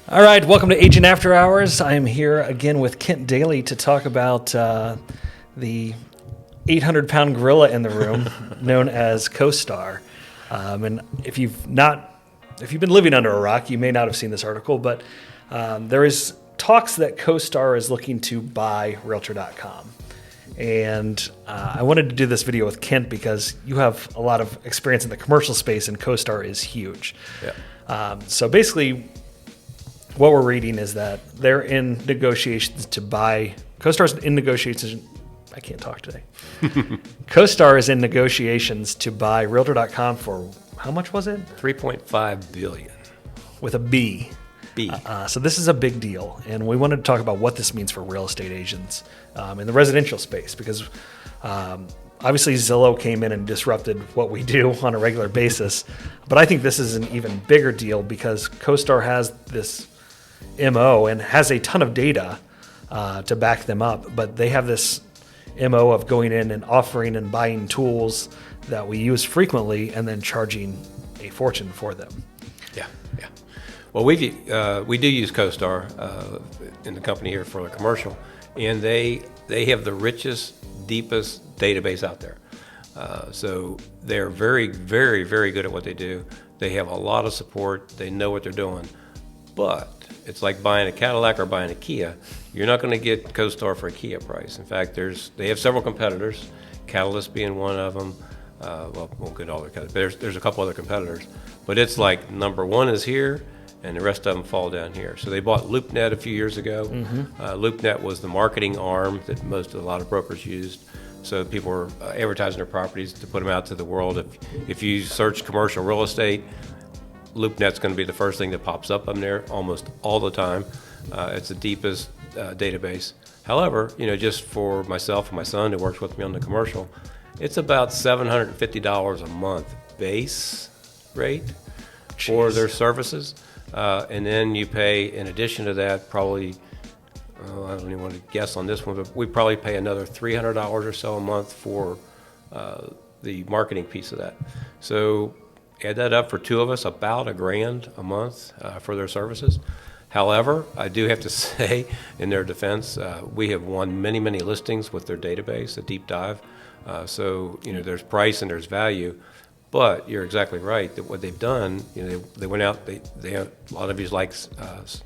All right, welcome to Agent After Hours. I'm here again with Kent Daly to talk about I am here again with Kent Daly to talk about the 800-pound gorilla in the room known as CoStar. And if you've been living under a rock, you may not have seen this article, but there is talks that CoStar is looking to buy Realtor.com. And I wanted to do this video with Kent because you have a lot of experience in the commercial space, and CoStar is huge. Yeah. So basically, what we're reading is that they're in negotiations to buy. CoStar's in negotiations. I can't talk today. CoStar is in negotiations to buy Realtor.com for how much was it? $3.5 billion. With a B. B. So this is a big deal, and we wanted to talk about what this means for real estate agents in the residential space, because obviously Zillow came in and disrupted what we do on a regular basis, but I think this is an even bigger deal because CoStar has this MO and has a ton of data to back them up, but they have this MO of going in and offering and buying tools that we use frequently and then charging a fortune for them. Yeah. Well, we do use CoStar in the company here for the commercial, and they have the richest, deepest database out there. So they're very, very, very good at what they do. They have a lot of support. They know what they're doing. But it's like buying a Cadillac or buying a Kia. You're not going to get CoStar for a Kia price. In fact, they have several competitors, Catalyst being one of them. Well, won't get all their competitors, but there's a couple other competitors. But it's like number one is here, and the rest of them fall down here. So they bought LoopNet a few years ago. Mm-hmm. LoopNet was the marketing arm that a lot of brokers used. So people were advertising their properties to put them out to the world. If you search commercial real estate, LoopNet's going to be the first thing that pops up on there almost all the time. It's the deepest database. However, just for myself and my son who works with me on the commercial, it's about $750 a month base rate for their services. And then you pay, in addition to that, probably, I don't even want to guess on this one, but we probably pay another $300 or so a month for the marketing piece of that. So add that up for two of us, about $1,000 a month for their services. However, I do have to say, in their defense, we have won many, many listings with their database, a deep dive. So there's price and there's value. But you're exactly right that what they've done, they went out, they have, a lot of you like HomeSnap.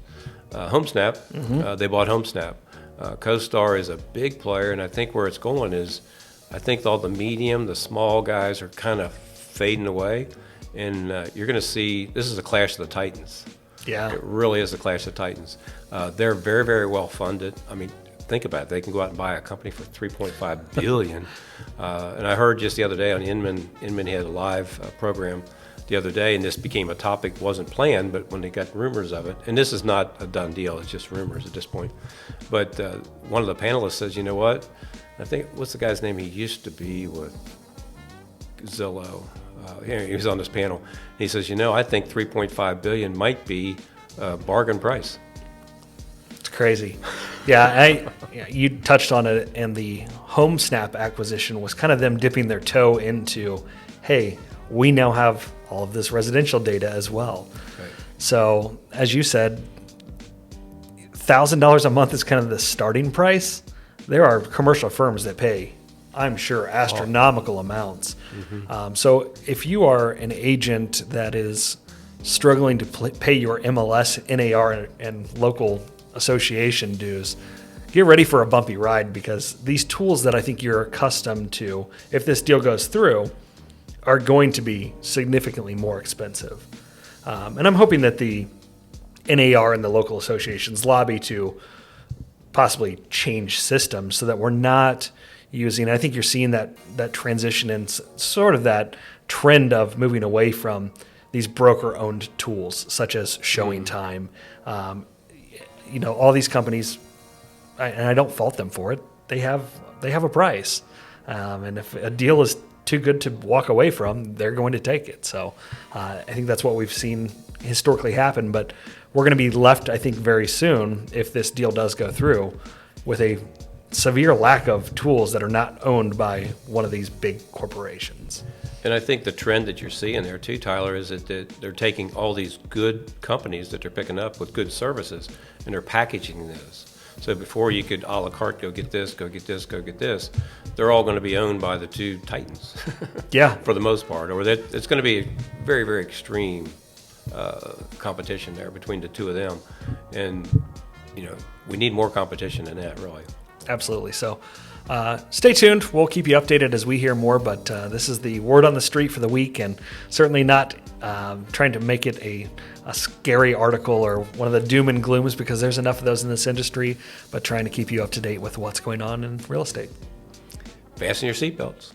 Mm-hmm. They bought HomeSnap. CoStar is a big player, and I think where it's going is, I think all the medium, the small guys are kind of fading away, and you're going to see, this is a clash of the titans. Yeah. It really is a clash of titans. They're very, very well funded. I mean, think about it. They can go out and buy a company for $3.5 billion. And I heard just the other day on Inman had a live program the other day, and this became a topic, wasn't planned, but when they got rumors of it, and this is not a done deal, it's just rumors at this point. But one of the panelists says, you know what? I think, what's the guy's name? He used to be with Zillow. He was on this panel. He says, I think $3.5 billion might be a bargain price. It's crazy. Yeah, you touched on it, and the HomeSnap acquisition was kind of them dipping their toe into, hey, we now have all of this residential data as well. Right. So, as you said, $1,000 a month is kind of the starting price. There are commercial firms that pay, I'm sure, astronomical amounts. Mm-hmm. So if you are an agent that is struggling to pay your MLS, NAR, and local association dues, get ready for a bumpy ride, because these tools that I think you're accustomed to, if this deal goes through, are going to be significantly more expensive. And I'm hoping that the NAR and the local associations lobby to possibly change systems so that we're not using, I think you're seeing that transition and sort of that trend of moving away from these broker-owned tools such as Showing Time. All these companies, and I don't fault them for it, they have a price. And if a deal is too good to walk away from, they're going to take it. So I think that's what we've seen historically happen. But we're going to be left, I think, very soon, if this deal does go through, with a severe lack of tools that are not owned by one of these big corporations. And I think the trend that you're seeing there too, Tyler, is that they're taking all these good companies that they're picking up with good services, and they're packaging those. So before you could a la carte go get this, go get this, go get this, they're all going to be owned by the two titans. Yeah. For the most part, or that it's going to be very, very extreme competition there between the two of them, and we need more competition than that, really. Absolutely. So stay tuned. We'll keep you updated as we hear more, but this is the word on the street for the week, and certainly not trying to make it a scary article or one of the doom and glooms, because there's enough of those in this industry, but trying to keep you up to date with what's going on in real estate. Fasten your seatbelts.